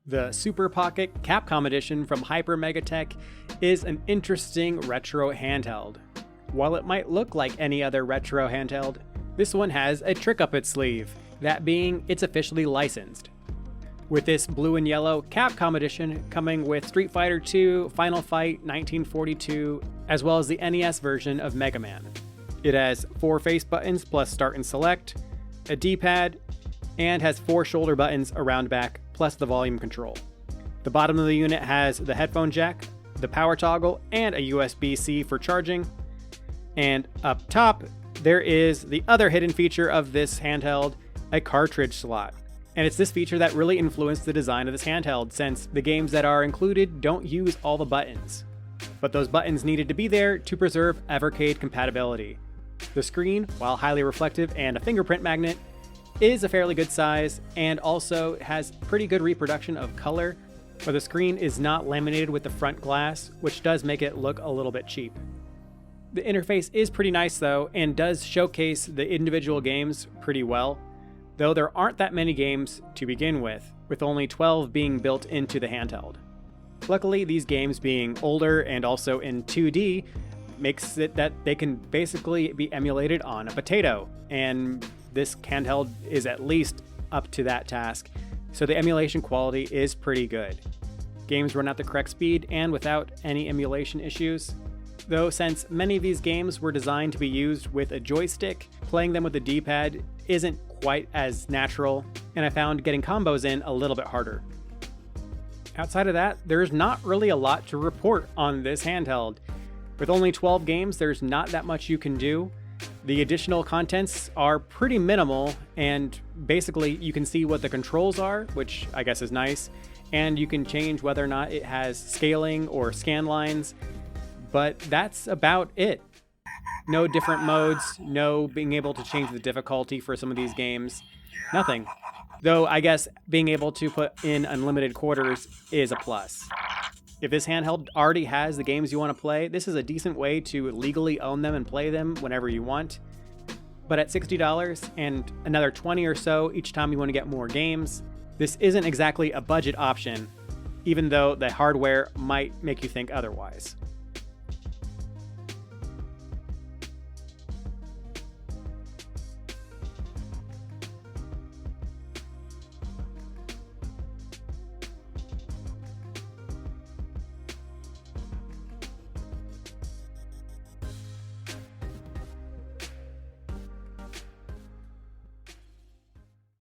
The Super Pocket Capcom Edition from HyperMegaTech is an interesting retro handheld. While it might look like any other retro handheld, this one has a trick up its sleeve, that being it's officially licensed. With this blue and yellow Capcom Edition coming with Street Fighter II, Final Fight 1942, as well as the NES version of Mega Man. It has 4 face buttons plus start and select, a D-pad, and has 4 shoulder buttons around back plus the volume control. The bottom of the unit has the headphone jack, the power toggle, and a USB-C for charging. And up top, there is the other hidden feature of this handheld, a cartridge slot. And it's this feature that really influenced the design of this handheld, since the games that are included don't use all the buttons. But those buttons needed to be there to preserve Evercade compatibility. The screen, while highly reflective and a fingerprint magnet, is a fairly good size and also has pretty good reproduction of color, but the screen is not laminated with the front glass, which does make it look a little bit cheap. The interface is pretty nice though, and does showcase the individual games pretty well, though there aren't that many games to begin with only 12 being built into the handheld. Luckily, these games being older and also in 2D makes it that they can basically be emulated on a potato, and this handheld is at least up to that task, so the emulation quality is pretty good. Games run at the correct speed and without any emulation issues. Though since many of these games were designed to be used with a joystick, playing them with a D-pad isn't quite as natural, and I found getting combos in a little bit harder. Outside of that, there's not really a lot to report on this handheld. With only 12 games, there's not that much you can do. The additional contents are pretty minimal, and basically you can see what the controls are, which I guess is nice, and you can change whether or not it has scaling or scan lines, but that's about it. No different modes, no being able to change the difficulty for some of these games, nothing. Though I guess being able to put in unlimited quarters is a plus. If this handheld already has the games you want to play, this is a decent way to legally own them and play them whenever you want. But at $60 and another $20 or so each time you want to get more games, this isn't exactly a budget option, even though the hardware might make you think otherwise.